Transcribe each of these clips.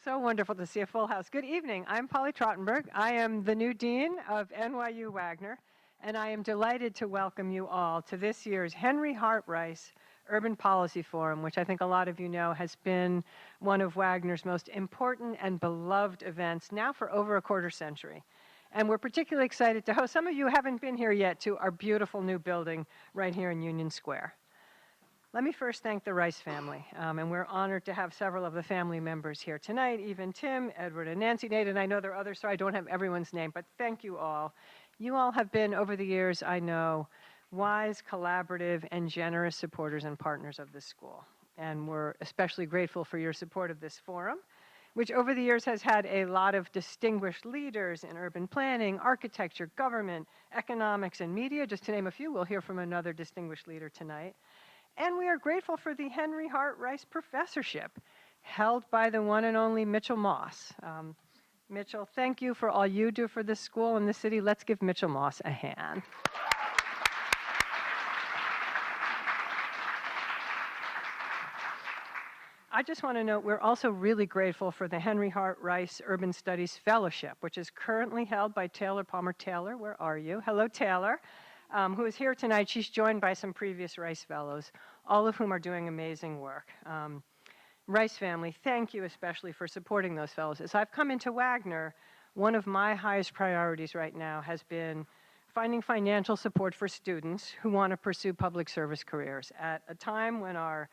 So wonderful to see a full house. Good evening. I'm Polly Trottenberg. I am the new dean of NYU Wagner, and I am delighted to welcome you all to this year's Henry Hart Rice Urban Policy Forum, which I think a lot of you know has been one of Wagner's most important and beloved events now for over a quarter century. And we're particularly excited to host some of you who haven't been here yet to our beautiful new building right here in Union Square. Let me first thank the Rice family, and we're honored to have several of the family members here tonight, even Tim, Edward, and Nancy, Nate, and I know there are others, so I don't have everyone's name, but thank you all. You all have been, over the years, I know, wise, collaborative, and generous supporters and partners of this school, and we're especially grateful for your support of this forum, which over the years has had a lot of distinguished leaders in urban planning, architecture, government, economics, and media, just to name a few. We'll hear from another distinguished leader tonight. And we are grateful for the Henry Hart Rice Professorship, held by the one and only Mitchell Moss. Mitchell, thank you for all you do for this school and the city. Let's give Mitchell Moss a hand. I just want to note we're also really grateful for the Henry Hart Rice Urban Studies Fellowship, which is currently held by Taylor Palmer. Taylor, where are you? Hello, Taylor. Who is here tonight. She's joined by some previous Rice Fellows, all of whom are doing amazing work. Rice family, thank you especially for supporting those fellows. As I've come into Wagner, one of my highest priorities right now has been finding financial support for students who want to pursue public service careers at a time when our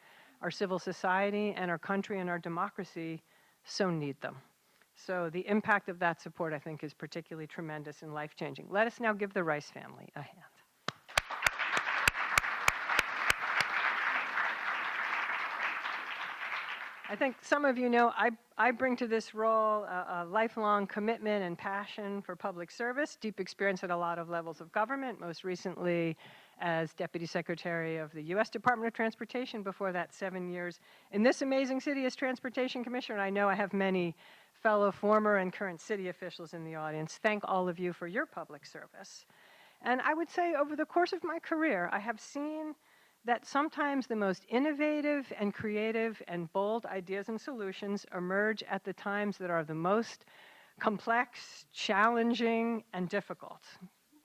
civil society and our country and our democracy so need them. So the impact of that support, I think, is particularly tremendous and life-changing. Let us now give the Rice family a hand. I think some of you know I bring to this role a lifelong commitment and passion for public service, deep experience at a lot of levels of government, most recently as Deputy Secretary of the U.S. Department of Transportation, before that 7 years in this amazing city as Transportation Commissioner. I know I have many fellow former and current city officials in the audience. Thank all of you for your public service. And I would say over the course of my career, I have seen that sometimes the most innovative and creative and bold ideas and solutions emerge at the times that are the most complex, challenging, and difficult.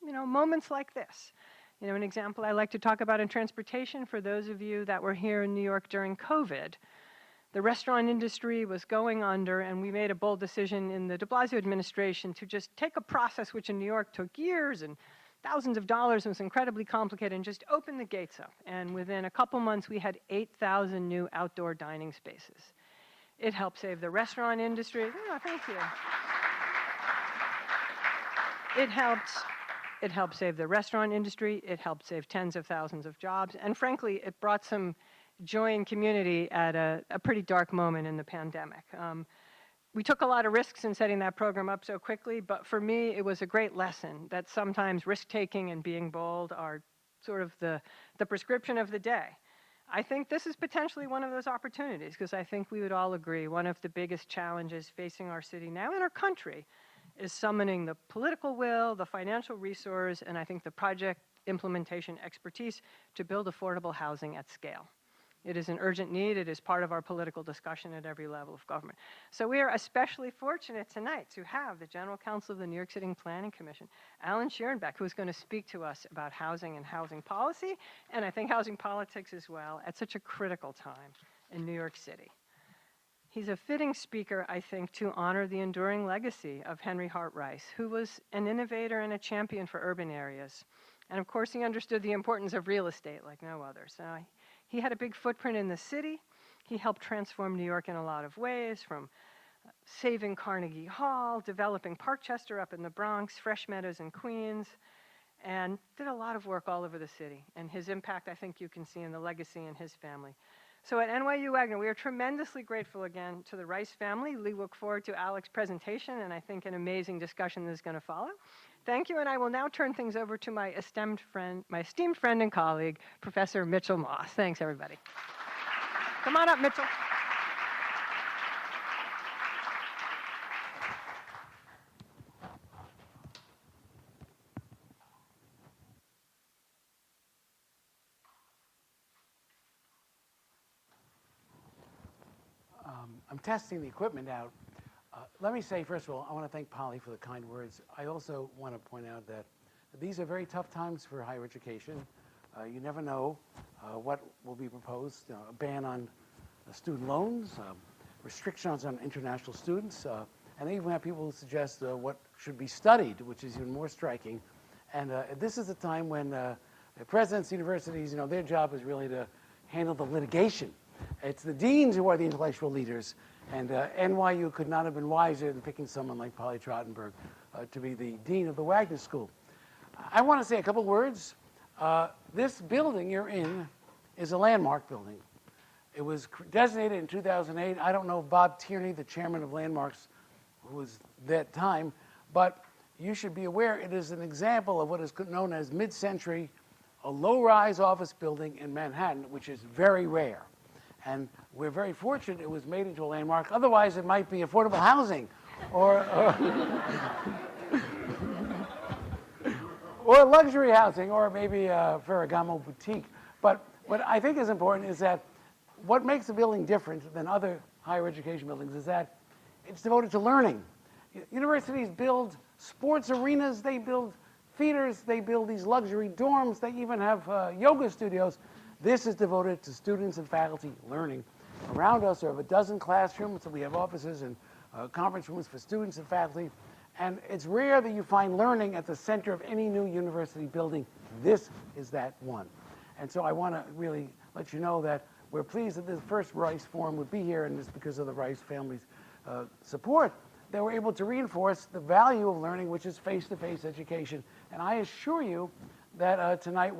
You know, moments like this. You know, an example I like to talk about in transportation for those of you that were here in New York during COVID. The restaurant industry was going under, and we made a bold decision in the de Blasio administration to just take a process which in New York took years and thousands of dollars and was incredibly complicated, and just open the gates up. And within a couple months, we had 8,000 new outdoor dining spaces. It helped save the restaurant industry. Oh, thank you. It helped save the restaurant industry. It helped save tens of thousands of jobs. And frankly, it brought some joy and community at a pretty dark moment in the pandemic. We took a lot of risks in setting that program up so quickly, but for me, it was a great lesson that sometimes risk-taking and being bold are sort of the prescription of the day. I think this is potentially one of those opportunities, because I think we would all agree one of the biggest challenges facing our city now and our country is summoning the political will, the financial resource, and I think the project implementation expertise to build affordable housing at scale. It is an urgent need. It is part of our political discussion at every level of government. So we are especially fortunate tonight to have the General Counsel of the New York City Planning Commission, Alec Schierenbeck, who is going to speak to us about housing and housing policy, and I think housing politics as well, at such a critical time in New York City. He's a fitting speaker, I think, to honor the enduring legacy of Henry Hart Rice, who was an innovator and a champion for urban areas. And of course, he understood the importance of real estate like no other. So he had a big footprint in the city. He helped transform New York in a lot of ways, from saving Carnegie Hall, developing Parkchester up in the Bronx, Fresh Meadows in Queens, and did a lot of work all over the city. And his impact, I think you can see in the legacy in his family. So at NYU Wagner, we are tremendously grateful again to the Rice family. We look forward to Alec's presentation, and I think an amazing discussion is going to follow. Thank you, and I will now turn things over to my esteemed friend and colleague, Professor Mitchell Moss. Thanks, everybody. Come on up, Mitchell. I'm testing the equipment out Let me say, first of all, I want to thank Polly for the kind words. I also want to point out that these are very tough times for higher education. You never know what will be proposed. A ban on student loans, restrictions on international students, and they even have people who suggest what should be studied, which is even more striking. And this is a time when the presidents of universities, their job is really to handle the litigation. It's the deans who are the intellectual leaders, and NYU could not have been wiser than picking someone like Polly Trottenberg to be the dean of the Wagner School. I want to say a couple words. This building you're in is a landmark building. It was designated in 2008. I don't know if Bob Tierney, the chairman of Landmarks, who was that time, but you should be aware it is an example of what is known as mid-century, a low-rise office building in Manhattan, which is very rare. And we're very fortunate it was made into a landmark. Otherwise, it might be affordable housing or luxury housing, or maybe a Ferragamo boutique. But what I think is important is that what makes the building different than other higher education buildings is that it's devoted to learning. Universities build sports arenas, they build theaters, they build these luxury dorms, they even have yoga studios. This is devoted to students and faculty learning. Around us are a dozen classrooms, so we have offices and conference rooms for students and faculty. And it's rare that you find learning at the center of any new university building. This is that one. And so I want to really let you know that we're pleased that this first Rice Forum would be here, and it's because of the Rice family's support that we're able to reinforce the value of learning, which is face-to-face education. And I assure you that tonight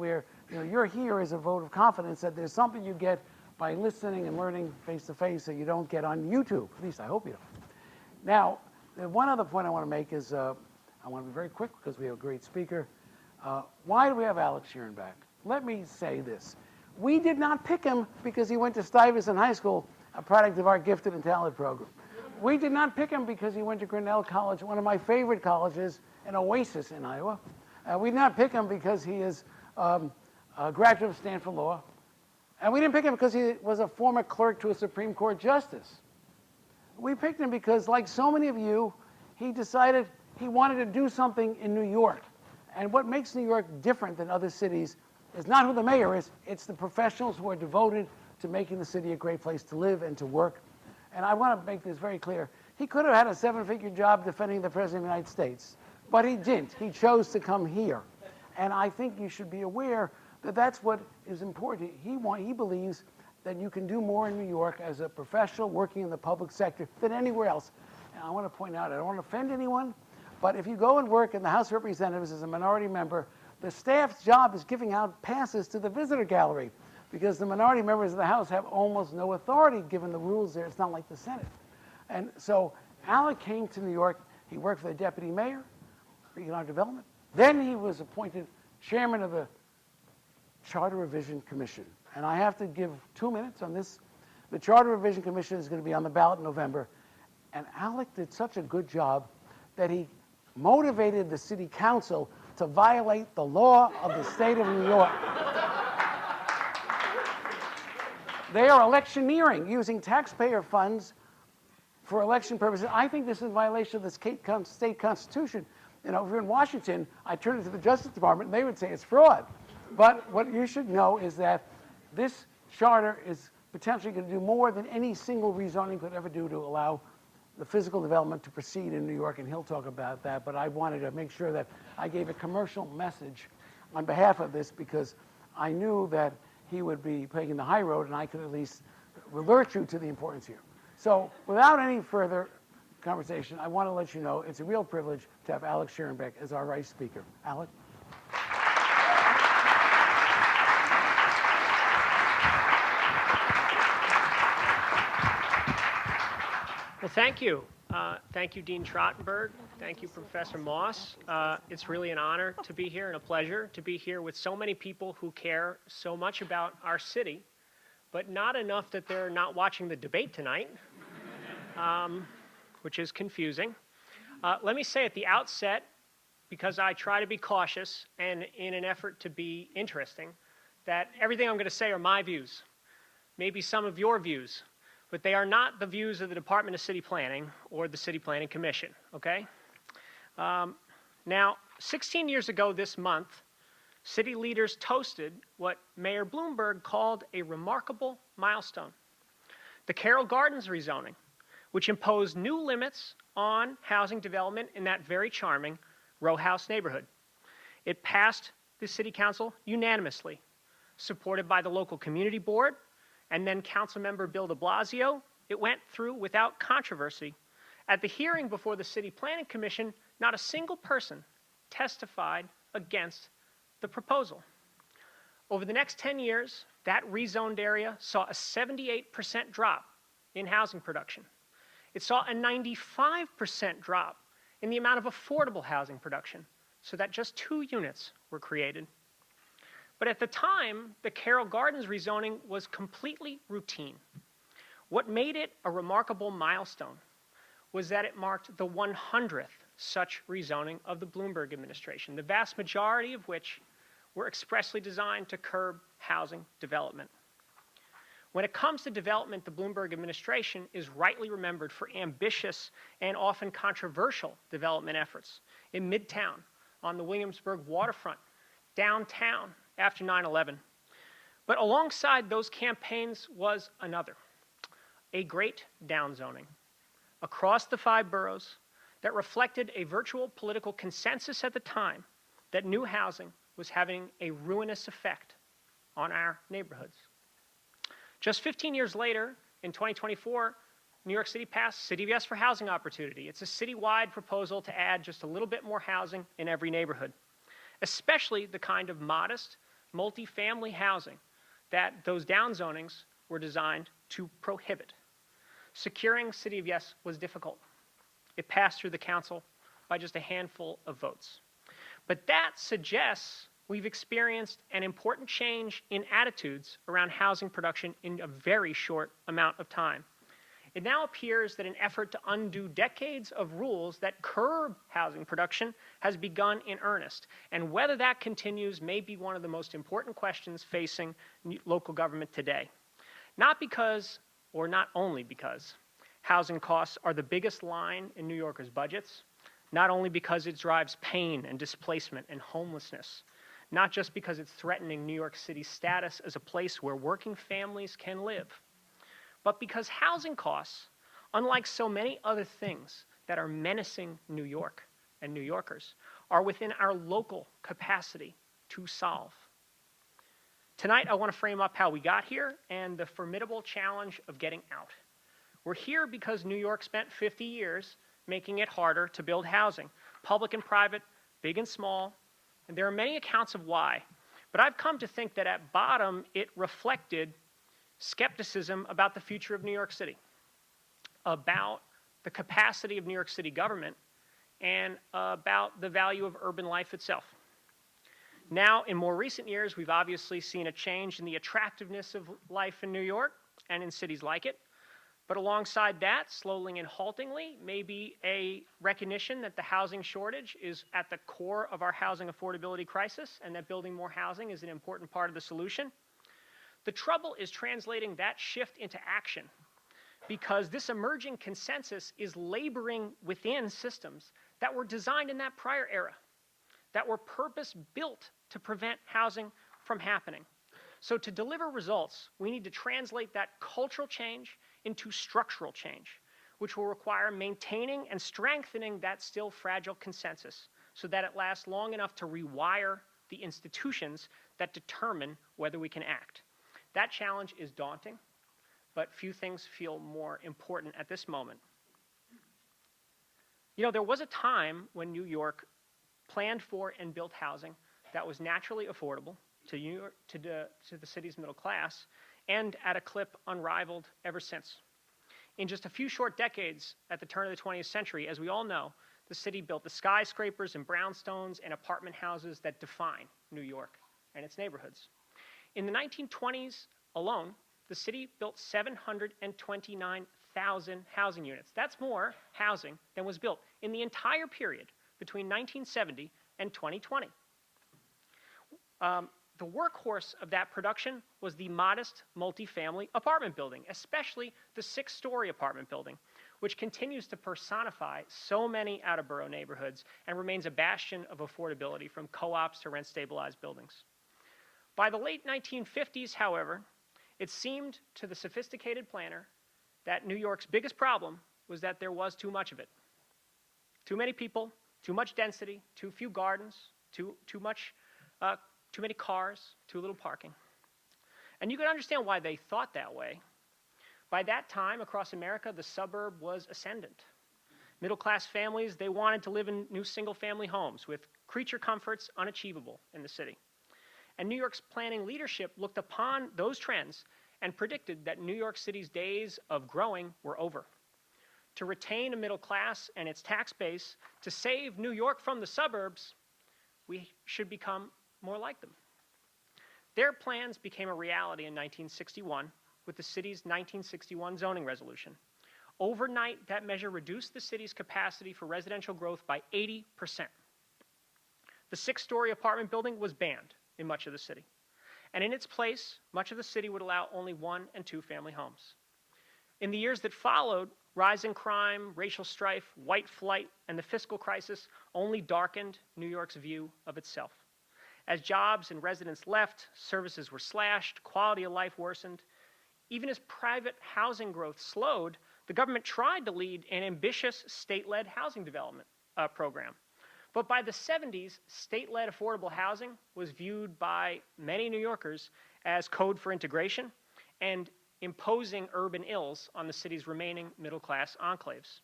you're here as a vote of confidence that there's something you get by listening and learning face-to-face that you don't get on YouTube. At least I hope you don't. Now, one other point I want to make is, I want to be very quick because we have a great speaker. Why do we have Alec Schierenbeck? Let me say this. We did not pick him because he went to Stuyvesant High School, a product of our gifted and talented program. We did not pick him because he went to Grinnell College, one of my favorite colleges, an oasis in Iowa. We did not pick him because he is a graduate of Stanford Law. And we didn't pick him because he was a former clerk to a Supreme Court justice. We picked him because, like so many of you, he decided he wanted to do something in New York. And what makes New York different than other cities is not who the mayor is, it's the professionals who are devoted to making the city a great place to live and to work. And I want to make this very clear. He could have had a 7-figure job defending the President of the United States, but he didn't. He chose to come here. And I think you should be aware that that's what is important. He believes that you can do more in New York as a professional working in the public sector than anywhere else. And I want to point out, I don't want to offend anyone, but if you go and work in the House of Representatives as a minority member, the staff's job is giving out passes to the visitor gallery because the minority members of the House have almost no authority given the rules there. It's not like the Senate. And so Alec came to New York. He worked for the deputy mayor for economic development. Then he was appointed chairman of the Charter Revision Commission. And I have to give 2 minutes on this. The Charter Revision Commission is going to be on the ballot in November. And Alec did such a good job that he motivated the city council to violate the law of the state of New York. They are electioneering, using taxpayer funds for election purposes. I think this is a violation of the state constitution. If you're in Washington, I turn it to the Justice Department, and they would say it's fraud. But what you should know is that this charter is potentially going to do more than any single rezoning could ever do to allow the physical development to proceed in New York, and he'll talk about that. But I wanted to make sure that I gave a commercial message on behalf of this because I knew that he would be taking the high road, and I could at least alert you to the importance here. So without any further conversation, I want to let you know it's a real privilege to have Alec Schierenbeck as our Rice Speaker. Alec? Well, thank you. Thank you, Dean Trottenberg. Thank you, Professor Moss. It's really an honor to be here and a pleasure to be here with so many people who care so much about our city, but not enough that they're not watching the debate tonight, which is confusing. Let me say at the outset, because I try to be cautious and in an effort to be interesting, that everything I'm going to say are my views, maybe some of your views, but they are not the views of the Department of City Planning or the City Planning Commission, okay? Now, 16 years ago this month, city leaders toasted what Mayor Bloomberg called a remarkable milestone: the Carroll Gardens rezoning, which imposed new limits on housing development in that very charming row house neighborhood. It passed the City Council unanimously, supported by the local community board, and then Councilmember Bill de Blasio. It went through without controversy. At the hearing before the City Planning Commission, not a single person testified against the proposal. Over the next 10 years, that rezoned area saw a 78% drop in housing production. It saw a 95% drop in the amount of affordable housing production, so that just 2 units were created. But at the time, the Carroll Gardens rezoning was completely routine. What made it a remarkable milestone was that it marked the 100th such rezoning of the Bloomberg administration, the vast majority of which were expressly designed to curb housing development. When it comes to development, the Bloomberg administration is rightly remembered for ambitious and often controversial development efforts in Midtown, on the Williamsburg waterfront, downtown after 9/11. But alongside those campaigns was another, a great downzoning across the 5 boroughs that reflected a virtual political consensus at the time that new housing was having a ruinous effect on our neighborhoods. Just 15 years later, in 2024, New York City passed City of Yes for Housing Opportunity. It's a citywide proposal to add just a little bit more housing in every neighborhood, especially the kind of modest, multifamily housing that those downzonings were designed to prohibit. Securing City of Yes was difficult. It passed through the council by just a handful of votes. But that suggests we've experienced an important change in attitudes around housing production in a very short amount of time. It now appears that an effort to undo decades of rules that curb housing production has begun in earnest. And whether that continues may be one of the most important questions facing local government today. Not because, or not only because, housing costs are the biggest line in New Yorkers' budgets, not only because it drives pain and displacement and homelessness, not just because it's threatening New York City's status as a place where working families can live, but because housing costs, unlike so many other things that are menacing New York and New Yorkers, are within our local capacity to solve. Tonight, I want to frame up how we got here and the formidable challenge of getting out. We're here because New York spent 50 years making it harder to build housing, public and private, big and small, and there are many accounts of why. But I've come to think that at bottom, it reflected skepticism about the future of New York City, about the capacity of New York City government, and about the value of urban life itself. Now, in more recent years, we've obviously seen a change in the attractiveness of life in New York and in cities like it. But alongside that, slowly and haltingly, may be a recognition that the housing shortage is at the core of our housing affordability crisis and that building more housing is an important part of the solution. The trouble is translating that shift into action because this emerging consensus is laboring within systems that were designed in that prior era, that were purpose-built to prevent housing from happening. So to deliver results, we need to translate that cultural change into structural change, which will require maintaining and strengthening that still fragile consensus so that it lasts long enough to rewire the institutions that determine whether we can act. That challenge is daunting, but few things feel more important at this moment. You know, there was a time when New York planned for and built housing that was naturally affordable to New York, to the city's middle class, and at a clip unrivaled ever since. In just a few short decades at the turn of the 20th century, as we all know, the city built the skyscrapers and brownstones and apartment houses that define New York and its neighborhoods. In the 1920s alone, the city built 729,000 housing units. That's more housing than was built in the entire period between 1970 and 2020. the workhorse of that production was the modest multifamily apartment building, especially the 6-story apartment building, which continues to personify so many out-of-borough neighborhoods and remains a bastion of affordability from co-ops to rent-stabilized buildings. By the late 1950s, however, it seemed to the sophisticated planner that New York's biggest problem was that there was too much of it. Too many people, too much density, too few gardens, too many cars, too little parking. And you can understand why they thought that way. By that time, across America, the suburb was ascendant. Middle-class families, they wanted to live in new single-family homes with creature comforts unachievable in the city. And New York's planning leadership looked upon those trends and predicted that New York City's days of growing were over. To retain a middle class and its tax base, to save New York from the suburbs, we should become more like them. Their plans became a reality in 1961 with the city's 1961 zoning resolution. Overnight, that measure reduced the city's capacity for residential growth by 80%. The 6-story apartment building was banned in much of the city. And in its place, much of the city would allow only 1- and 2-family homes. In the years that followed, rising crime, racial strife, white flight, and the fiscal crisis only darkened New York's view of itself. As jobs and residents left, services were slashed, quality of life worsened. Even as private housing growth slowed, the government tried to lead an ambitious state-led housing development program. But by the 70s, state-led affordable housing was viewed by many New Yorkers as code for integration and imposing urban ills on the city's remaining middle-class enclaves.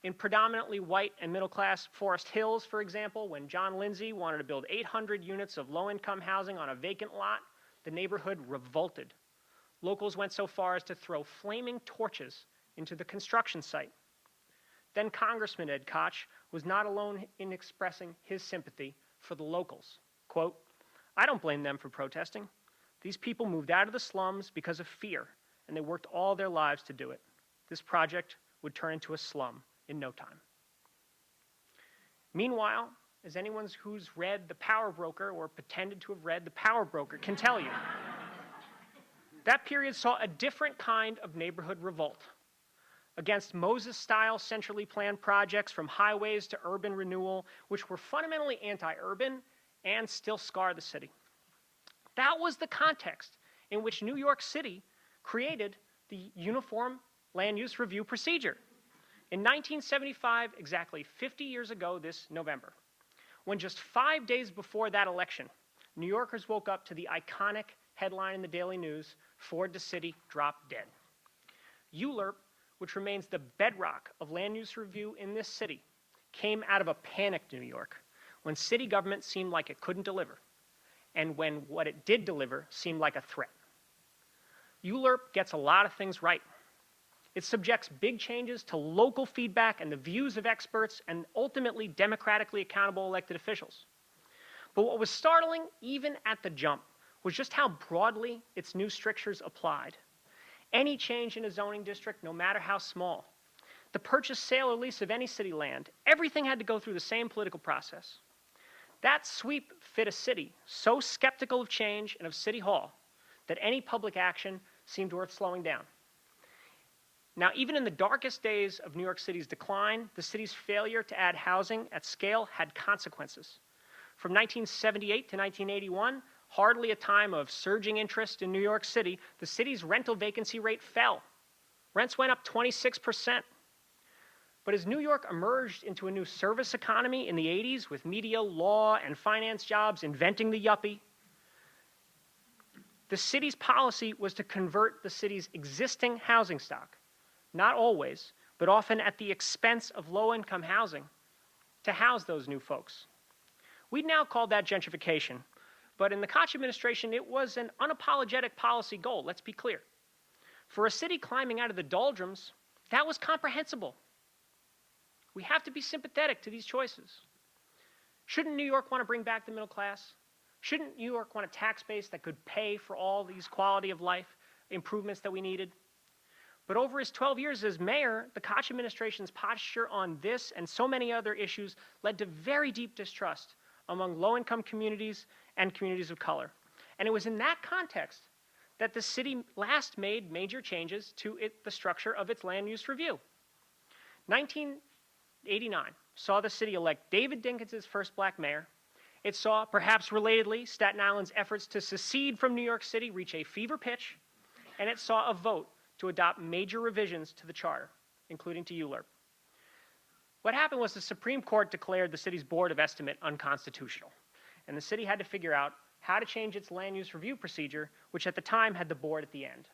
In predominantly white and middle-class Forest Hills, for example, when John Lindsay wanted to build 800 units of low-income housing on a vacant lot, the neighborhood revolted. Locals went so far as to throw flaming torches into the construction site. Then Congressman Ed Koch was not alone in expressing his sympathy for the locals. Quote, "I don't blame them for protesting. These people moved out of the slums because of fear, and they worked all their lives to do it. This project would turn into a slum in no time." Meanwhile, as anyone who's read The Power Broker or pretended to have read The Power Broker can tell you, that period saw a different kind of neighborhood revolt against Moses-style centrally planned projects from highways to urban renewal, which were fundamentally anti-urban and still scar the city. That was the context in which New York City created the Uniform Land Use Review procedure. In 1975, exactly 50 years ago this November, when just 5 days before that election, New Yorkers woke up to the iconic headline in the Daily News, "Ford to City, Drop Dead." ULURP, which remains the bedrock of land use review in this city, came out of a panicked New York when city government seemed like it couldn't deliver, and when what it did deliver seemed like a threat. ULURP gets a lot of things right. It subjects big changes to local feedback and the views of experts and ultimately democratically accountable elected officials. But what was startling, even at the jump, was just how broadly its new strictures applied. Any change in a zoning district, no matter how small, the purchase, sale, or lease of any city land, everything had to go through the same political process. That sweep fit a city so skeptical of change and of City Hall that any public action seemed worth slowing down. Now, even in the darkest days of New York City's decline, the city's failure to add housing at scale had consequences. From 1978 to 1981, hardly a time of surging interest in New York City, the city's rental vacancy rate fell. Rents went up 26%. But as New York emerged into a new service economy in the 80s with media, law, and finance jobs inventing the yuppie, the city's policy was to convert the city's existing housing stock, not always, but often at the expense of low-income housing, to house those new folks. We now call that gentrification, but in the Koch administration, it was an unapologetic policy goal, let's be clear. For a city climbing out of the doldrums, that was comprehensible. We have to be sympathetic to these choices. Shouldn't New York want to bring back the middle class? Shouldn't New York want a tax base that could pay for all these quality of life improvements that we needed? But over his 12 years as mayor, the Koch administration's posture on this and so many other issues led to very deep distrust among low-income communities and communities of color. And it was in that context that the city last made major changes to the structure of its land use review. 1989 saw the city elect David Dinkins as first black mayor. It saw, perhaps relatedly, Staten Island's efforts to secede from New York City reach a fever pitch, and it saw a vote to adopt major revisions to the charter, including to ULURP. What happened was the Supreme Court declared the city's Board of Estimate unconstitutional, and the city had to figure out how to change its land use review procedure, which at the time had the board at the end.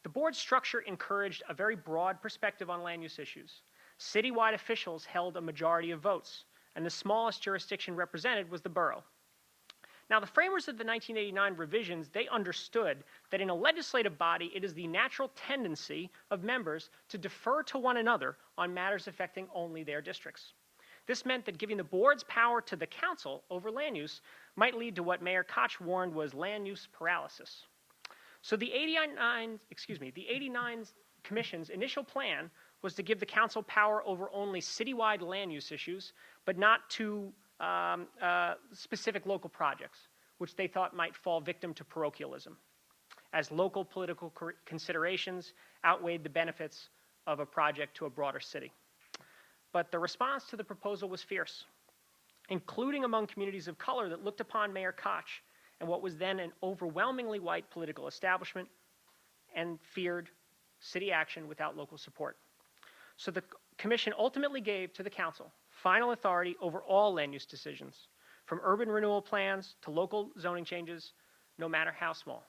The board structure encouraged a very broad perspective on land use issues. Citywide officials held a majority of votes, and the smallest jurisdiction represented was the borough. Now, the framers of the 1989 revisions, they understood that in a legislative body, it is the natural tendency of members to defer to one another on matters affecting only their districts. This meant that giving the board's power to the council over land use might lead to what Mayor Koch warned was land use paralysis. So the 89 Commission's initial plan was to give the council power over only citywide land use issues, but not to specific local projects, which they thought might fall victim to parochialism, as local political considerations outweighed the benefits of a project to a broader city. But the response to the proposal was fierce, including among communities of color that looked upon Mayor Koch and what was then an overwhelmingly white political establishment and feared city action without local support. So the commission ultimately gave to the council final authority over all land use decisions, from urban renewal plans to local zoning changes, no matter how small.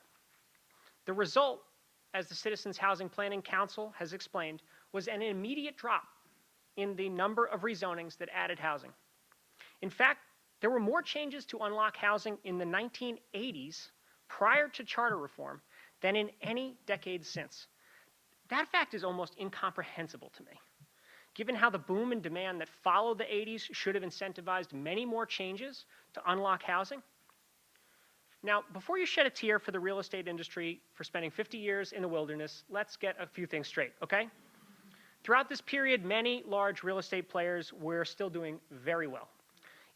The result, as the Citizens Housing Planning Council has explained, was an immediate drop in the number of rezonings that added housing. In fact, there were more changes to unlock housing in the 1980s, prior to charter reform, than in any decade since. That fact is almost incomprehensible to me, given how the boom in demand that followed the 80s should have incentivized many more changes to unlock housing. Now, before you shed a tear for the real estate industry for spending 50 years in the wilderness, let's get a few things straight, okay? Throughout this period, many large real estate players were still doing very well.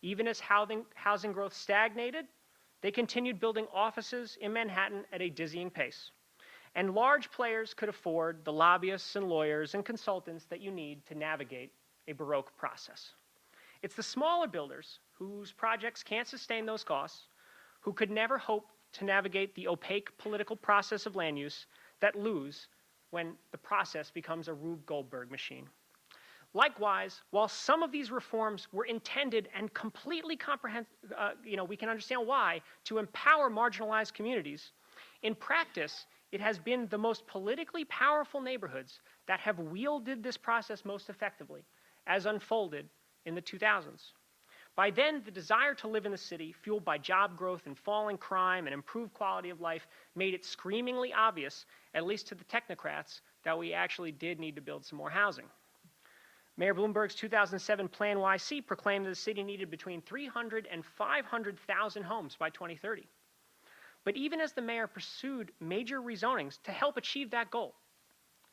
Even as housing growth stagnated, they continued building offices in Manhattan at a dizzying pace. And large players could afford the lobbyists and lawyers and consultants that you need to navigate a Baroque process. It's the smaller builders whose projects can't sustain those costs, who could never hope to navigate the opaque political process of land use, that lose when the process becomes a Rube Goldberg machine. Likewise, while some of these reforms were intended and completely we can understand why, to empower marginalized communities, in practice, it has been the most politically powerful neighborhoods that have wielded this process most effectively, as unfolded in the 2000s. By then, the desire to live in the city, fueled by job growth and falling crime and improved quality of life, made it screamingly obvious, at least to the technocrats, that we actually did need to build some more housing. Mayor Bloomberg's 2007 Plan YC proclaimed that the city needed between 300 and 500,000 homes by 2030. But even as the mayor pursued major rezonings to help achieve that goal,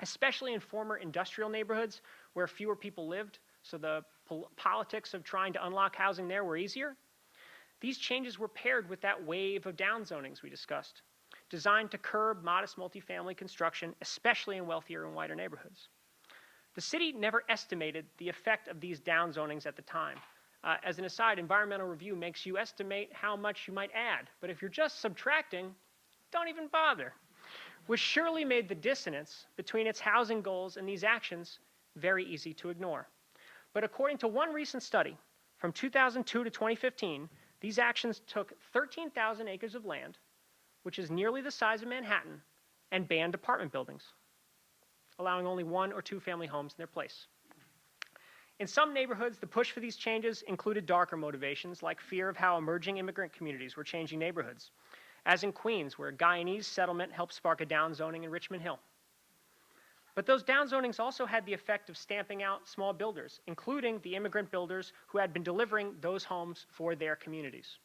especially in former industrial neighborhoods where fewer people lived, so the politics of trying to unlock housing there were easier, these changes were paired with that wave of downzonings we discussed, designed to curb modest multifamily construction, especially in wealthier and whiter neighborhoods. The city never estimated the effect of these downzonings at the time. As an aside, environmental review makes you estimate how much you might add, but if you're just subtracting, don't even bother, which surely made the dissonance between its housing goals and these actions very easy to ignore. But according to one recent study, from 2002 to 2015, these actions took 13,000 acres of land, which is nearly the size of Manhattan, and banned apartment buildings, allowing only 1 or 2 family homes in their place. In some neighborhoods, the push for these changes included darker motivations, like fear of how emerging immigrant communities were changing neighborhoods, as in Queens, where a Guyanese settlement helped spark a downzoning in Richmond Hill. But those downzonings also had the effect of stamping out small builders, including the immigrant builders who had been delivering those homes for their communities.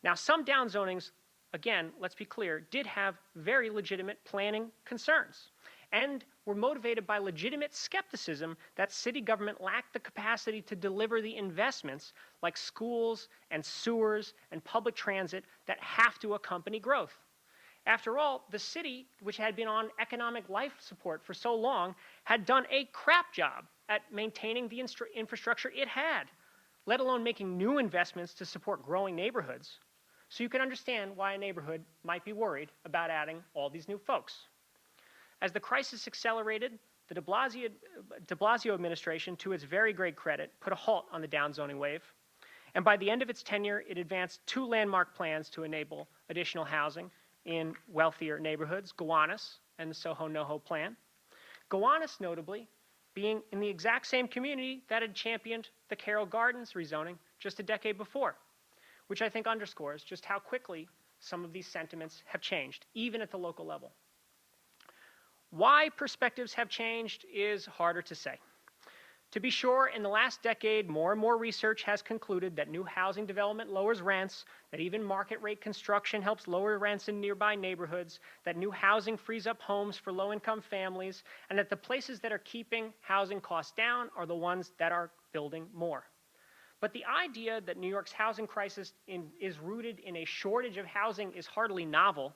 Now, some downzonings, again, let's be clear, did have very legitimate planning concerns and were motivated by legitimate skepticism that city government lacked the capacity to deliver the investments like schools and sewers and public transit that have to accompany growth. After all, the city, which had been on economic life support for so long, had done a crap job at maintaining the infrastructure it had, let alone making new investments to support growing neighborhoods. So you can understand why a neighborhood might be worried about adding all these new folks. As the crisis accelerated, the de Blasio administration, to its very great credit, put a halt on the downzoning wave. And by the end of its tenure, it advanced 2 landmark plans to enable additional housing in wealthier neighborhoods, Gowanus and the Soho NoHo plan. Gowanus, notably, being in the exact same community that had championed the Carroll Gardens rezoning just a decade before, which I think underscores just how quickly some of these sentiments have changed, even at the local level. Why perspectives have changed is harder to say. To be sure, in the last decade, more and more research has concluded that new housing development lowers rents, that even market rate construction helps lower rents in nearby neighborhoods, that new housing frees up homes for low-income families, and that the places that are keeping housing costs down are the ones that are building more. But the idea that New York's housing crisis is rooted in a shortage of housing is hardly novel.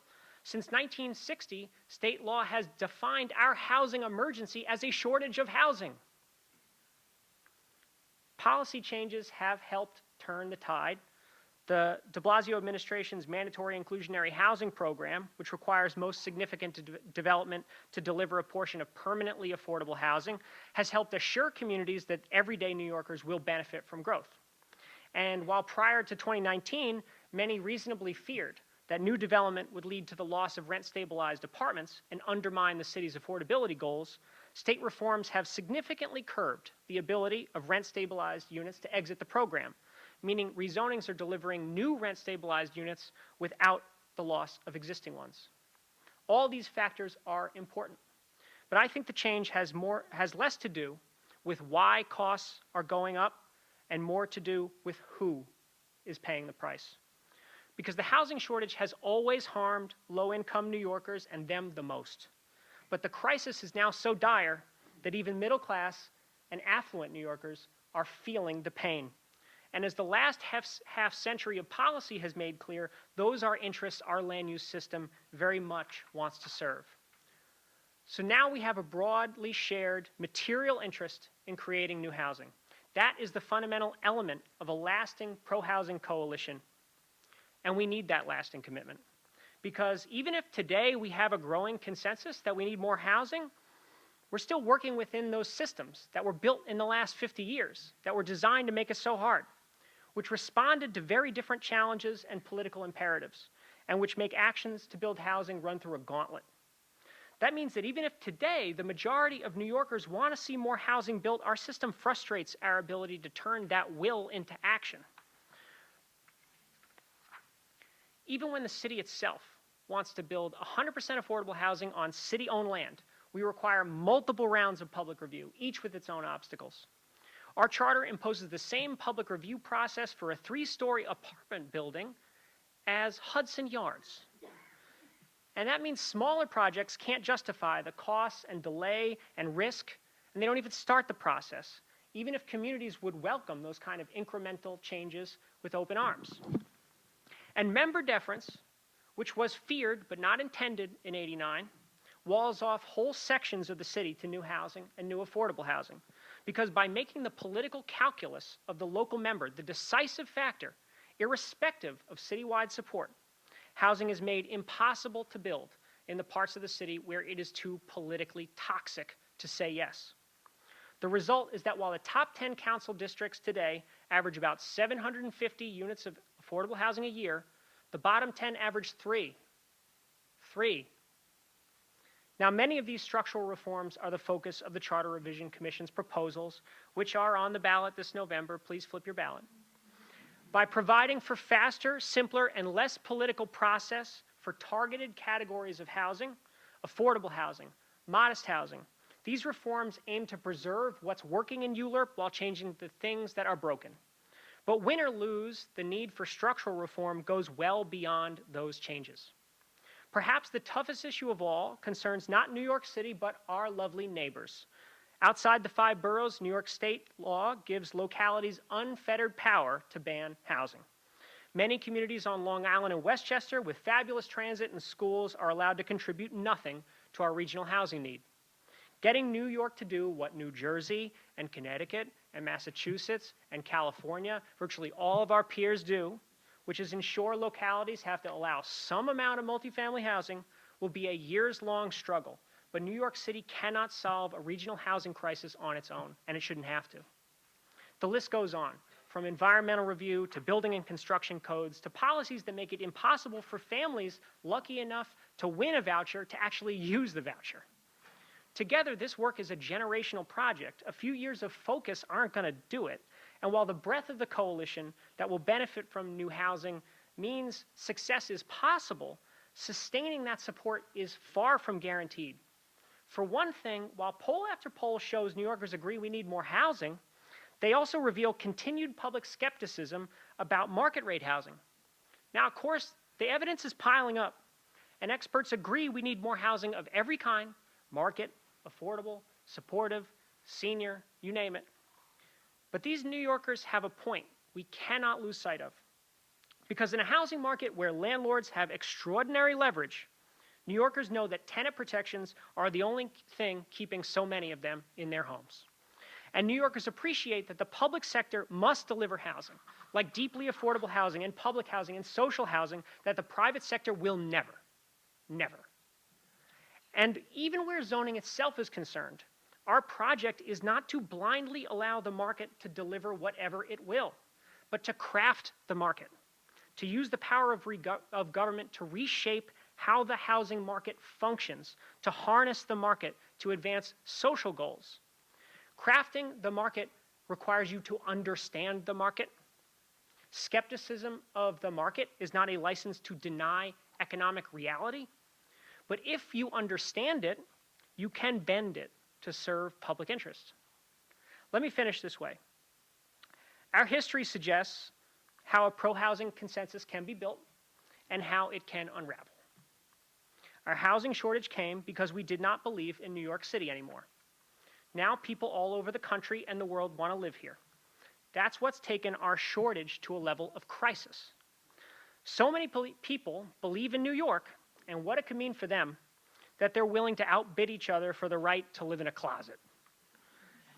Since 1960, state law has defined our housing emergency as a shortage of housing. Policy changes have helped turn the tide. The de Blasio administration's mandatory inclusionary housing program, which requires most significant development to deliver a portion of permanently affordable housing, has helped assure communities that everyday New Yorkers will benefit from growth. And while prior to 2019, many reasonably feared that new development would lead to the loss of rent-stabilized apartments and undermine the city's affordability goals, state reforms have significantly curbed the ability of rent-stabilized units to exit the program, meaning rezonings are delivering new rent-stabilized units without the loss of existing ones. All these factors are important, but I think the change has less to do with why costs are going up and more to do with who is paying the price. Because the housing shortage has always harmed low-income New Yorkers and them the most. But the crisis is now so dire that even middle-class and affluent New Yorkers are feeling the pain. And as the last half century of policy has made clear, those are interests our land use system very much wants to serve. So now we have a broadly shared material interest in creating new housing. That is the fundamental element of a lasting pro-housing coalition. And we need that lasting commitment. Because even if today we have a growing consensus that we need more housing, we're still working within those systems that were built in the last 50 years, that were designed to make us so hard, which responded to very different challenges and political imperatives, and which make actions to build housing run through a gauntlet. That means that even if today the majority of New Yorkers want to see more housing built, our system frustrates our ability to turn that will into action. Even when the city itself wants to build 100% affordable housing on city-owned land, we require multiple rounds of public review, each with its own obstacles. Our charter imposes the same public review process for a 3-story apartment building as Hudson Yards. And that means smaller projects can't justify the costs and delay and risk, and they don't even start the process, even if communities would welcome those kind of incremental changes with open arms. And member deference, which was feared but not intended in '89, walls off whole sections of the city to new housing and new affordable housing. Because by making the political calculus of the local member the decisive factor, irrespective of citywide support, housing is made impossible to build in the parts of the city where it is too politically toxic to say yes. The result is that while the top 10 council districts today average about 750 units of affordable housing a year, the bottom 10 average 3. Now, many of these structural reforms are the focus of the Charter Revision Commission's proposals, which are on the ballot this November. Please flip your ballot. By providing for faster, simpler, and less political process for targeted categories of housing, affordable housing, modest housing, these reforms aim to preserve what's working in ULURP while changing the things that are broken. But win or lose, the need for structural reform goes well beyond those changes. Perhaps the toughest issue of all concerns not New York City, but our lovely neighbors. Outside the 5 boroughs, New York State law gives localities unfettered power to ban housing. Many communities on Long Island and Westchester with fabulous transit and schools are allowed to contribute nothing to our regional housing need. Getting New York to do what New Jersey and Connecticut and Massachusetts and California, virtually all of our peers do, which is ensure localities have to allow some amount of multifamily housing, will be a years-long struggle. But New York City cannot solve a regional housing crisis on its own, and it shouldn't have to. The list goes on, from environmental review to building and construction codes to policies that make it impossible for families lucky enough to win a voucher to actually use the voucher. Together, this work is a generational project. A few years of focus aren't going to do it. And while the breadth of the coalition that will benefit from new housing means success is possible, sustaining that support is far from guaranteed. For one thing, while poll after poll shows New Yorkers agree we need more housing, they also reveal continued public skepticism about market rate housing. Now, of course, the evidence is piling up, and experts agree we need more housing of every kind: market, affordable, supportive, senior, you name it. But these New Yorkers have a point we cannot lose sight of. Because in a housing market where landlords have extraordinary leverage, New Yorkers know that tenant protections are the only thing keeping so many of them in their homes. And New Yorkers appreciate that the public sector must deliver housing, like deeply affordable housing and public housing and social housing, that the private sector will never, never. And even where zoning itself is concerned, our project is not to blindly allow the market to deliver whatever it will, but to craft the market, to use the power of government to reshape how the housing market functions, to harness the market to advance social goals. Crafting the market requires you to understand the market. Skepticism of the market is not a license to deny economic reality, but if you understand it, you can bend it to serve public interest. Let me finish this way. Our history suggests how a pro-housing consensus can be built and how it can unravel. Our housing shortage came because we did not believe in New York City anymore. Now people all over the country and the world want to live here. That's what's taken our shortage to a level of crisis. So many people believe in New York and what it could mean for them that they're willing to outbid each other for the right to live in a closet.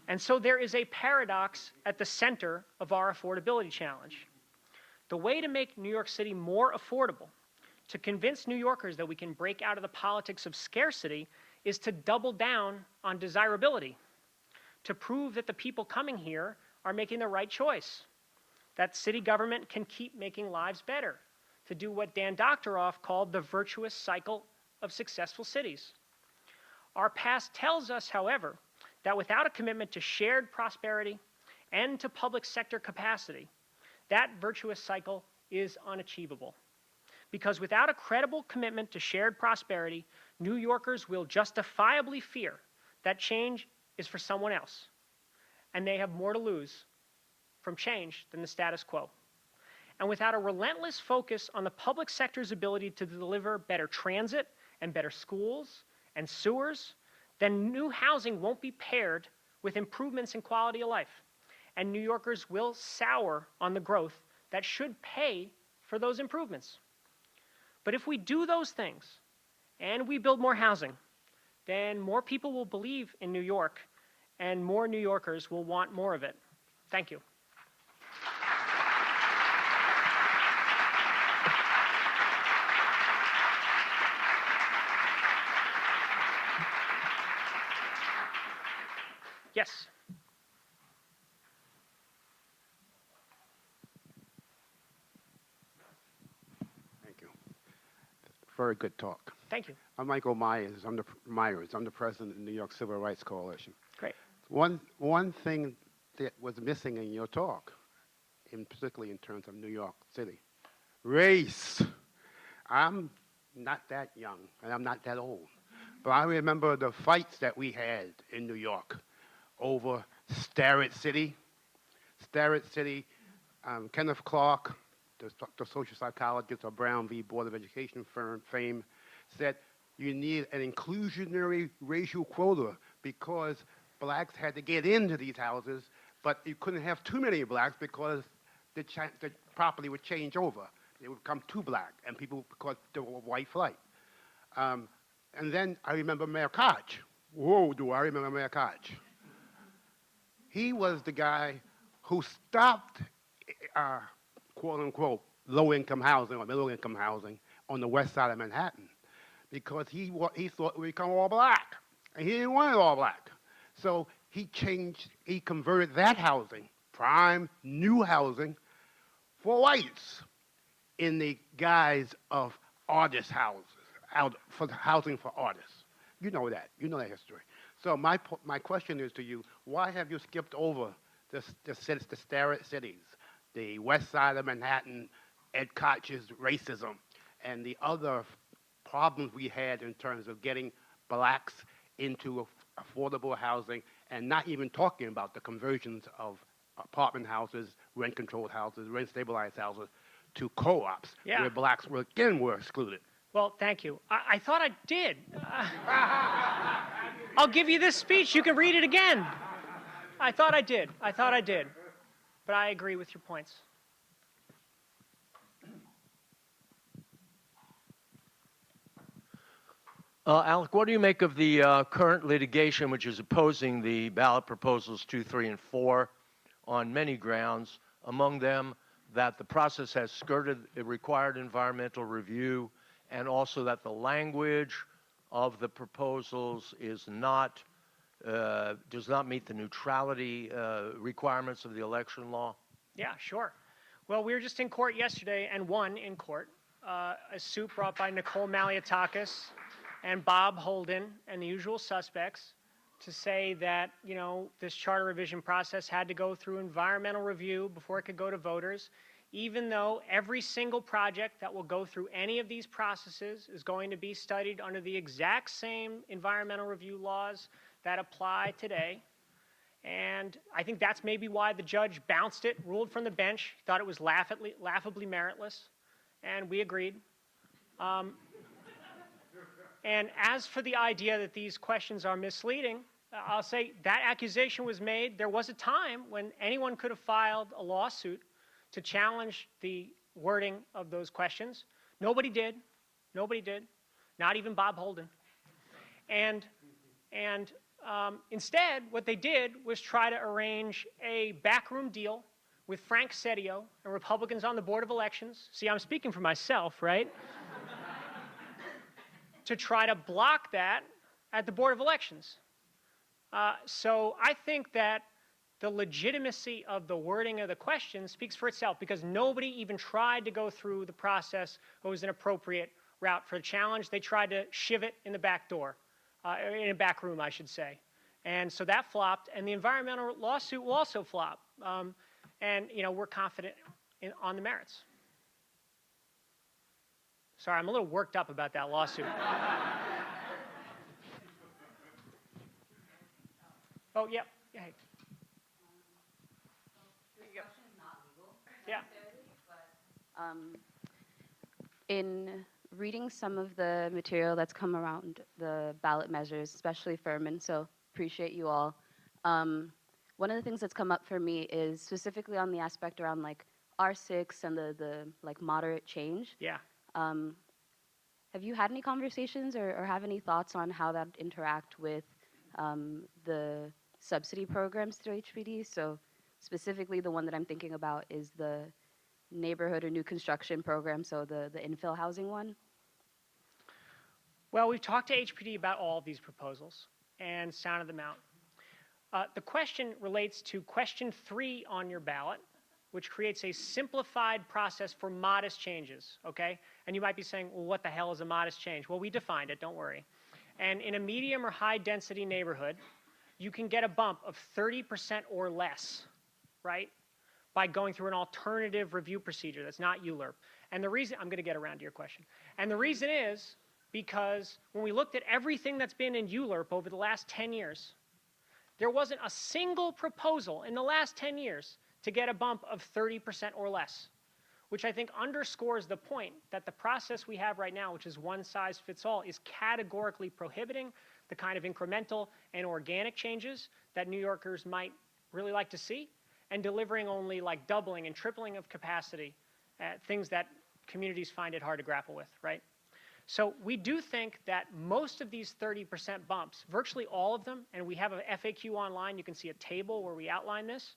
And so there is a paradox at the center of our affordability challenge. The way to make New York City more affordable, to convince New Yorkers that we can break out of the politics of scarcity, is to double down on desirability, to prove that the people coming here are making the right choice, that city government can keep making lives better, to do what Dan Doctoroff called the virtuous cycle of successful cities. Our past tells us, however, that without a commitment to shared prosperity and to public sector capacity, that virtuous cycle is unachievable. Because without a credible commitment to shared prosperity, New Yorkers will justifiably fear that change is for someone else, and they have more to lose from change than the status quo. And without a relentless focus on the public sector's ability to deliver better transit and better schools and sewers, then new housing won't be paired with improvements in quality of life. And New Yorkers will sour on the growth that should pay for those improvements. But if we do those things and we build more housing, then more people will believe in New York and more New Yorkers will want more of it. Thank you. Yes. Thank you. Very good talk. Thank you. I'm Michael Myers. I'm the president of the New York Civil Rights Coalition. Great. One thing that was missing in your talk, particularly in terms of New York City, race. I'm not that young, and I'm not that old, but I remember the fights that we had in New York over Starrett City. Kenneth Clark, the social psychologist of Brown v. Board of Education fame, said you need an inclusionary racial quota because blacks had to get into these houses, but you couldn't have too many blacks because the property would change over. It would become too black, and people, because there was white flight. And then I remember Mayor Koch. Whoa, do I remember Mayor Koch? He was the guy who stopped, quote unquote, low-income housing or middle-income housing on the west side of Manhattan because he thought it would become all black, and he didn't want it all black. So he converted that housing, prime, new housing, for whites in the guise of artist houses, for housing for artists. You know that history. So my question is to you, why have you skipped over the cities, the west side of Manhattan, Ed Koch's racism, and the other problems we had in terms of getting blacks into affordable housing, and not even talking about the conversions of apartment houses, rent-controlled houses, rent-stabilized houses, to co-ops, where blacks were excluded. Well, thank you. I thought I did. I'll give you this speech. You can read it again. I thought I did. But I agree with your points. Alec, what do you make of the current litigation which is opposing the ballot proposals 2, 3, and 4 on many grounds, among them that the process has skirted a required environmental review, and also that the language of the proposals is not, does not meet the neutrality requirements of the election law? Yeah, sure. Well, we were just in court yesterday and won in court a suit brought by Nicole Maliotakis and Bob Holden and the usual suspects to say that, this charter revision process had to go through environmental review before it could go to voters, even though every single project that will go through any of these processes is going to be studied under the exact same environmental review laws that apply today. And I think that's maybe why the judge bounced it, ruled from the bench, thought it was laughably meritless, and we agreed. And as for the idea that these questions are misleading, I'll say that accusation was made. There was a time when anyone could have filed a lawsuit to challenge the wording of those questions. Nobody did. Not even Bob Holden. And instead, what they did was try to arrange a backroom deal with Frank Seddio and Republicans on the Board of Elections. See, I'm speaking for myself, right? To try to block that at the Board of Elections. So I think that the legitimacy of the wording of the question speaks for itself, because nobody even tried to go through the process that was an appropriate route for the challenge. They tried to shiv it in the back door, in a back room, I should say. And so that flopped, and the environmental lawsuit will also flop. And we're confident on the merits. Sorry, I'm a little worked up about that lawsuit. Oh, yeah. Hey. Yeah. In reading some of the material that's come around the ballot measures, especially Furman, so appreciate you all. One of the things that's come up for me is specifically on the aspect around R6 and the moderate change. Yeah. Have you had any conversations or have any thoughts on how that would interact with the subsidy programs through HPD? So specifically the one that I'm thinking about is the neighborhood or new construction program, so the infill housing one. Well, we've talked to HPD about all of these proposals and sounded them out. The question relates to question 3 on your ballot, which creates a simplified process for modest changes, okay? And you might be saying, well, what the hell is a modest change? Well, we defined it, don't worry. And in a medium or high density neighborhood, you can get a bump of 30% or less, right? By going through an alternative review procedure that's not ULURP. And the reason, I'm gonna get around to your question. And the reason is because when we looked at everything that's been in ULURP over the last 10 years, there wasn't a single proposal in the last 10 years to get a bump of 30% or less. which I think underscores the point that the process we have right now, which is one size fits all, is categorically prohibiting the kind of incremental and organic changes that New Yorkers might really like to see, and delivering only like doubling and tripling of capacity, things that communities find it hard to grapple with, right? So we do think that most of these 30% bumps, virtually all of them, and we have a FAQ online, you can see a table where we outline this,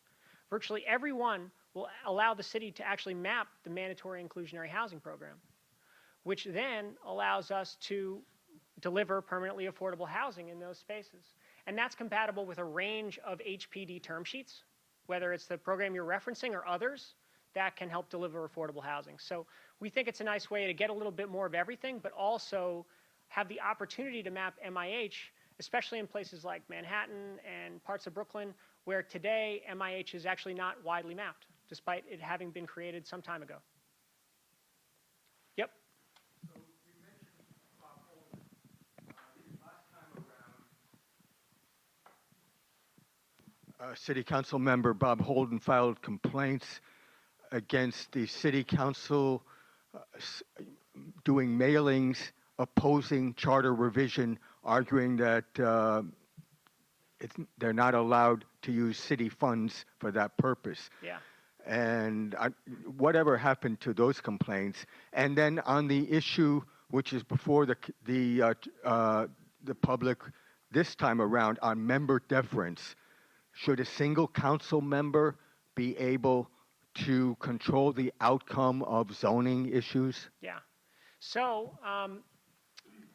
virtually every one will allow the city to actually map the mandatory inclusionary housing program, which then allows us to deliver permanently affordable housing in those spaces. And that's compatible with a range of HPD term sheets, whether it's the program you're referencing or others that can help deliver affordable housing. So we think it's a nice way to get a little bit more of everything, but also have the opportunity to map MIH, especially in places like Manhattan and parts of Brooklyn, where today MIH is actually not widely mapped, despite it having been created some time ago. Yep. So you mentioned Bob Holden. Last time around, City Council member Bob Holden filed complaints against the City Council doing mailings opposing charter revision, arguing that they're not allowed to use city funds for that purpose. Yeah. And whatever happened to those complaints? And then on the issue, which is before the public this time around, on member deference, should a single council member be able to control the outcome of zoning issues? Yeah. So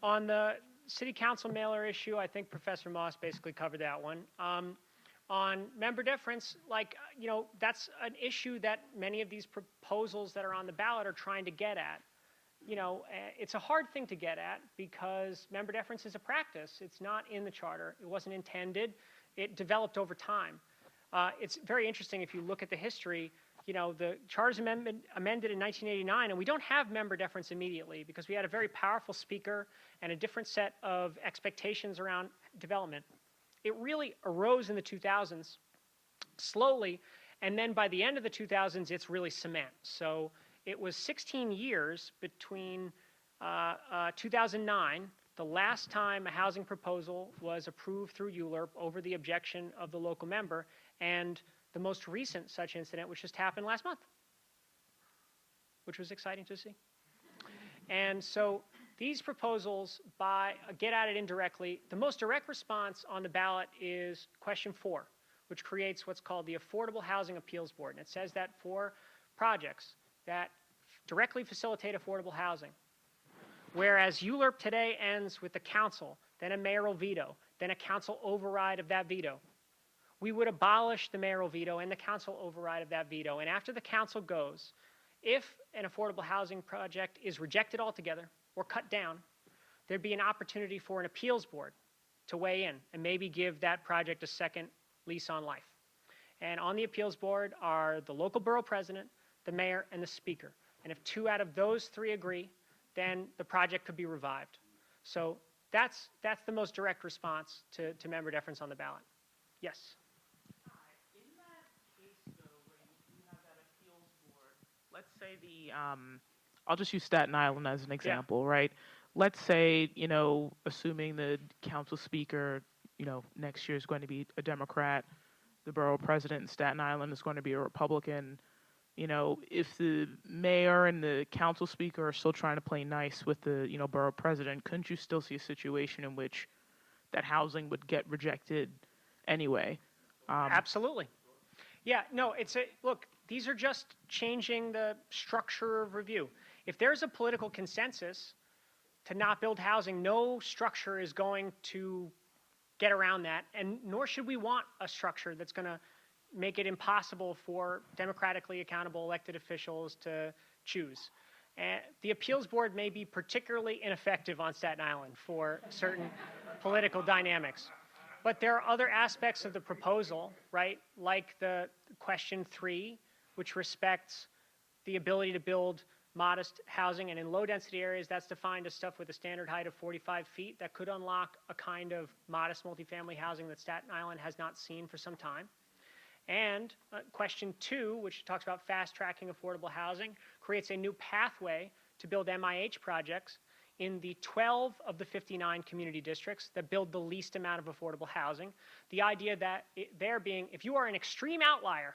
on the city council mailer issue, I think Professor Moss basically covered that one. On member deference, like, you know, that's an issue that many of these proposals that are on the ballot are trying to get at. You know, it's a hard thing to get at because member deference is a practice. It's not in the charter. It wasn't intended. It developed over time. It's very interesting if you look at the history. You know, the charter's amended in 1989, and we don't have member deference immediately because we had a very powerful speaker and a different set of expectations around development. It really arose in the 2000s slowly, and then by the end of the 2000s, it's really cement. So it was 16 years between 2009, the last time a housing proposal was approved through ULURP over the objection of the local member, and the most recent such incident, which just happened last month, which was exciting to see. And so these proposals get at it indirectly. The most direct response on the ballot is question 4, which creates what's called the Affordable Housing Appeals Board. And it says that for projects that directly facilitate affordable housing, whereas ULURP today ends with the council, then a mayoral veto, then a council override of that veto, we would abolish the mayoral veto and the council override of that veto. And after the council goes, if an affordable housing project is rejected altogether or cut down, there'd be an opportunity for an appeals board to weigh in and maybe give that project a second lease on life. And on the appeals board are the local borough president, the mayor, and the speaker. And if 2 out of those 3 agree, then the project could be revived. So that's the most direct response to member deference on the ballot. Yes? In that case, though, where you have that appeals board, let's say I'll just use Staten Island as an example, right? Let's say, you know, assuming the council speaker, you know, next year is going to be a Democrat, the borough president in Staten Island is going to be a Republican. You know, if the mayor and the council speaker are still trying to play nice with the, you know, borough president, couldn't you still see a situation in which that housing would get rejected anyway? Absolutely. Yeah, no, look, these are just changing the structure of review. If there's a political consensus to not build housing, no structure is going to get around that, and nor should we want a structure that's going to make it impossible for democratically accountable elected officials to choose. And the appeals board may be particularly ineffective on Staten Island for certain political dynamics. But there are other aspects of the proposal, right, like the question 3, which respects the ability to build modest housing, and in low-density areas, that's defined as stuff with a standard height of 45 feet that could unlock a kind of modest multifamily housing that Staten Island has not seen for some time. And question 2, which talks about fast-tracking affordable housing, creates a new pathway to build MIH projects in the 12 of the 59 community districts that build the least amount of affordable housing. The idea that there being, if you are an extreme outlier,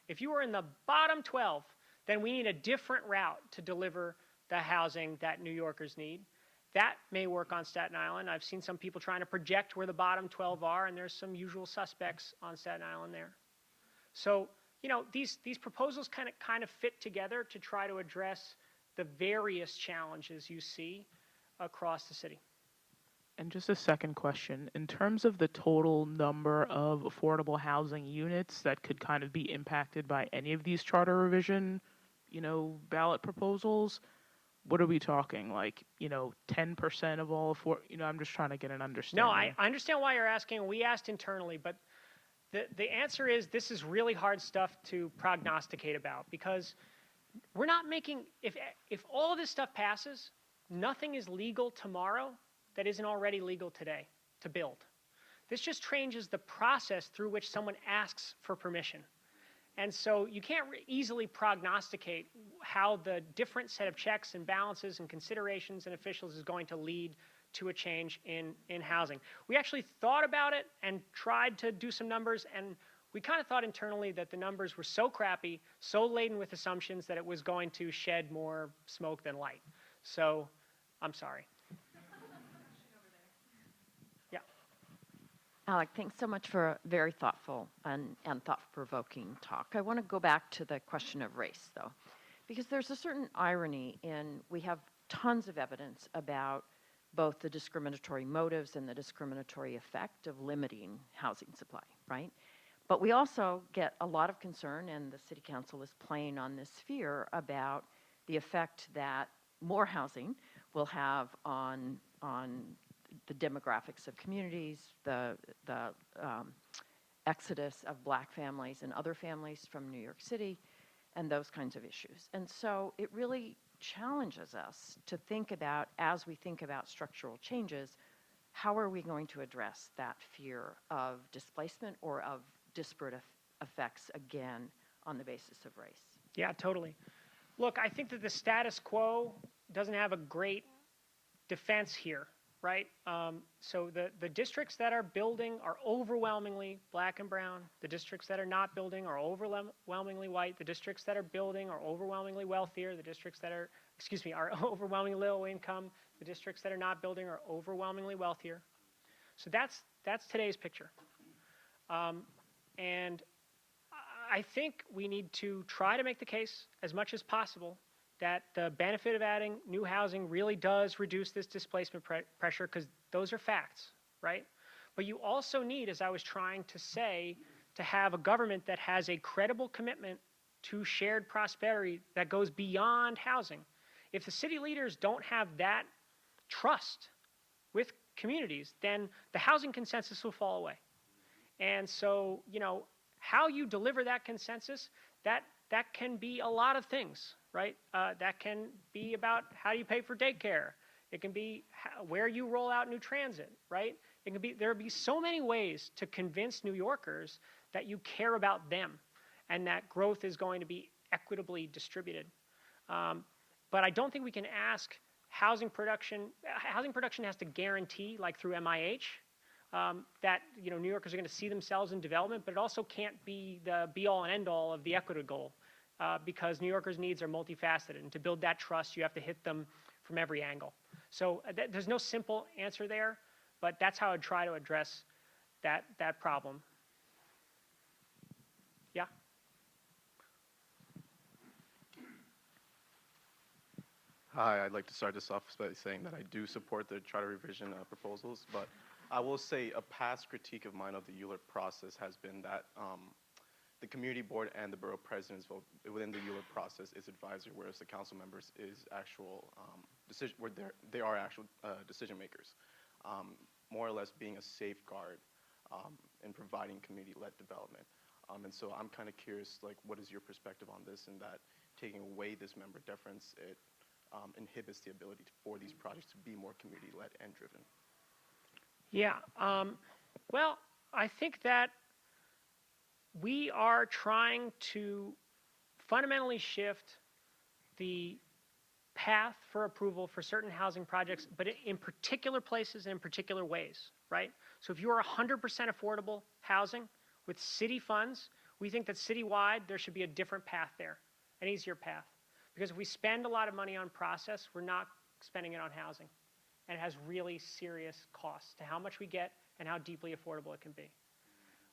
if you are in the bottom 12, then we need a different route to deliver the housing that New Yorkers need. That may work on Staten Island. I've seen some people trying to project where the bottom 12 are, and there's some usual suspects on Staten Island there. So, you know, these proposals kind of fit together to try to address the various challenges you see across the city. And just a second question. In terms of the total number of affordable housing units that could kind of be impacted by any of these charter revision, you know, ballot proposals, what are we talking? Like, you know, 10% of all I'm just trying to get an understanding. No, I understand why you're asking. We asked internally, but the answer is this is really hard stuff to prognosticate about, because we're not making, if all of this stuff passes, nothing is legal tomorrow that isn't already legal today to build. This just changes the process through which someone asks for permission. And so you can't easily prognosticate how the different set of checks and balances and considerations and officials is going to lead to a change in housing. We actually thought about it and tried to do some numbers, and we kind of thought internally that the numbers were so crappy, so laden with assumptions, that it was going to shed more smoke than light. So I'm sorry. Yeah. Alec, thanks so much for a very thoughtful and thought-provoking talk. I want to go back to the question of race, though, because there's a certain irony in we have tons of evidence about both the discriminatory motives and the discriminatory effect of limiting housing supply, right? But we also get a lot of concern, and the City Council is playing on this fear about the effect that more housing will have on the demographics of communities, the exodus of Black families and other families from New York City, and those kinds of issues. And so it really challenges us to think about, as we think about structural changes, how are we going to address that fear of displacement or of disparate effects, again, on the basis of race? Yeah, totally. Look, I think that the status quo doesn't have a great defense here, right? So the districts that are building are overwhelmingly Black and brown. The districts that are not building are overwhelmingly white. The districts that are building are overwhelmingly wealthier. The districts that are overwhelmingly low income. The districts that are not building are overwhelmingly wealthier. So that's today's picture. And I think we need to try to make the case as much as possible that the benefit of adding new housing really does reduce this displacement pressure, because those are facts, right? But you also need, as I was trying to say, to have a government that has a credible commitment to shared prosperity that goes beyond housing. If the city leaders don't have that trust with communities, then the housing consensus will fall away. And so, you know, how you deliver that consensus, that can be a lot of things, right? That can be about how you pay for daycare. It can be where you roll out new transit, right? It can be, there will be so many ways to convince New Yorkers that you care about them and that growth is going to be equitably distributed. But I don't think we can ask housing production has to guarantee, like through MIH, that, you know, New Yorkers are going to see themselves in development, but it also can't be the be-all and end-all of the equity goal, because New Yorkers' needs are multifaceted, and to build that trust, you have to hit them from every angle. So there's no simple answer there, but that's how I'd try to address that problem. Yeah? Hi, I'd like to start this off by saying that I do support the charter revision proposals, but I will say a past critique of mine of the ULURP process has been that the community board and the borough president's vote within the ULURP process is advisory, whereas the council members is actual decision, where they are actual decision makers, more or less being a safeguard in providing community-led development. And so I'm kind of curious, like, what is your perspective on this, and that taking away this member deference, it inhibits the ability for these projects to be more community-led and driven? Yeah. Well, I think that we are trying to fundamentally shift the path for approval for certain housing projects, but in particular places and in particular ways, right? So if you are 100% affordable housing with city funds, we think that citywide there should be a different path there, an easier path. Because if we spend a lot of money on process, we're not spending it on housing. And it has really serious costs to how much we get and how deeply affordable it can be.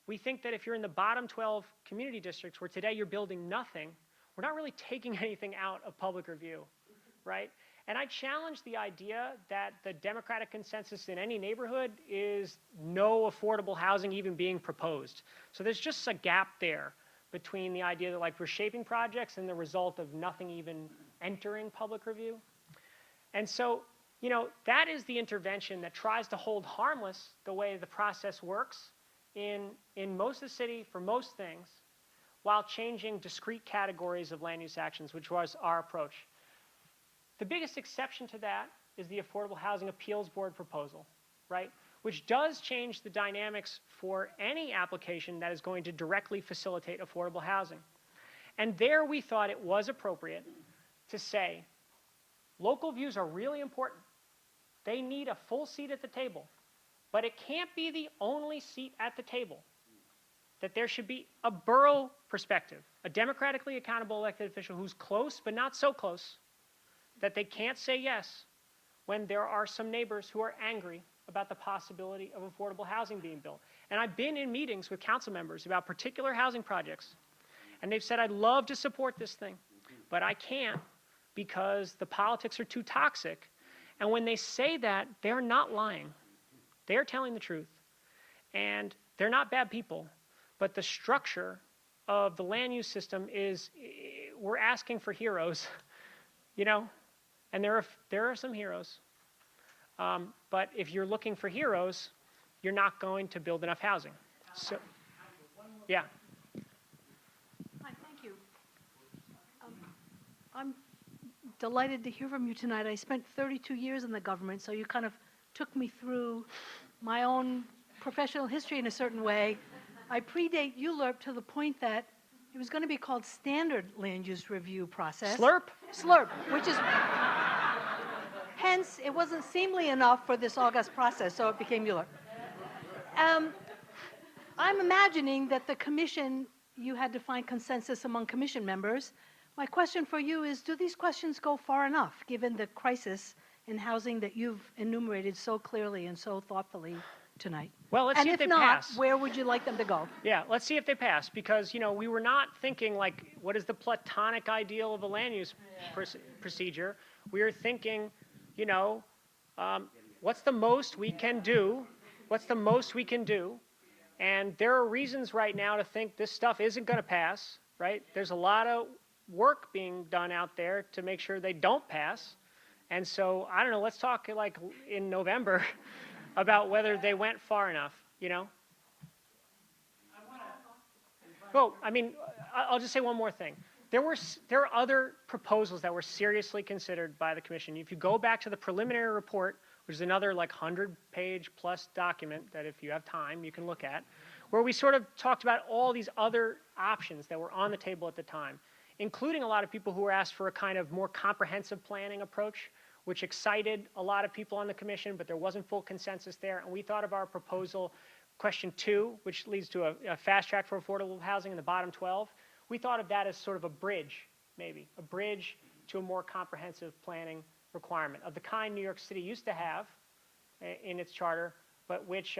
We think that if you're in the bottom 12 community districts where today you're building nothing, we're not really taking anything out of public review, right? And I challenge the idea that the Democratic consensus in any neighborhood is no affordable housing even being proposed. So there's just a gap there between the idea that like we're shaping projects and the result of nothing even entering public review. And so, you know, that is the intervention that tries to hold harmless the way the process works in most of the city for most things, while changing discrete categories of land use actions, which was our approach. The biggest exception to that is the Affordable Housing Appeals Board proposal, right? Which does change the dynamics for any application that is going to directly facilitate affordable housing. And there we thought it was appropriate to say, local views are really important. They need a full seat at the table, but it can't be the only seat at the table. That there should be a borough perspective, a democratically accountable elected official who's close but not so close that they can't say yes when there are some neighbors who are angry about the possibility of affordable housing being built. And I've been in meetings with council members about particular housing projects, and they've said, I'd love to support this thing, but I can't because the politics are too toxic. And when they say that, they're not lying. They're telling the truth. And they're not bad people, but the structure of the land use system is, we're asking for heroes, you know, and there are some heroes. But if you're looking for heroes, you're not going to build enough housing. So, yeah. Hi, thank you. I'm delighted to hear from you tonight. I spent 32 years in the government, so you kind of took me through my own professional history in a certain way. I predate ULURP to the point that it was going to be called Standard Land Use Review Process. Slurp? Slurp, which is, hence, it wasn't seemly enough for this august process, so it became ULURP. I'm imagining that the commission, you had to find consensus among commission members. My question for you is, do these questions go far enough, given the crisis in housing that you've enumerated so clearly and so thoughtfully tonight? Well, let's see if they And if not, pass. where would you like them to go? Yeah, let's see if they pass, because, you know, we were not thinking like, what is the platonic ideal of a land use procedure? We were thinking, you know, what's the most we can do? What's the most we can do? And there are reasons right now to think this stuff isn't going to pass, right? There's a lot of work being done out there to make sure they don't pass. And so, I don't know, let's talk like in November about whether they went far enough, you know? Well, I mean, I'll just say one more thing. There are other proposals that were seriously considered by the commission. If you go back to the preliminary report, which is another like 100-page plus document that if you have time you can look at, where we sort of talked about all these other options that were on the table at the time, including a lot of people who were asked for a kind of more comprehensive planning approach, which excited a lot of people on the commission, but there wasn't full consensus there. And we thought of our proposal, question 2, which leads to a fast track for affordable housing in the bottom 12. We thought of that as sort of a bridge, maybe, a bridge to a more comprehensive planning requirement of the kind New York City used to have in its charter, but which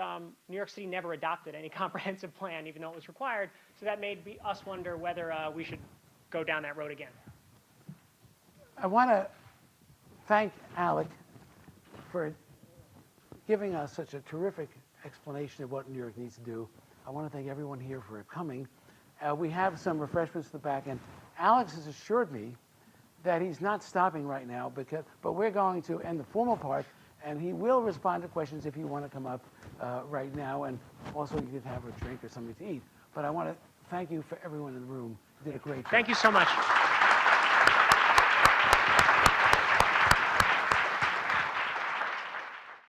New York City never adopted any comprehensive plan, even though it was required. So that made us wonder whether we should go down that road again. I want to thank Alec for giving us such a terrific explanation of what New York needs to do. I want to thank everyone here for coming. We have some refreshments at the back, and Alex has assured me that he's not stopping right now, but we're going to end the formal part, and he will respond to questions if you want to come up right now, and also you could have a drink or something to eat. But I want to thank you for everyone in the room. You did a great job. Thank you so much.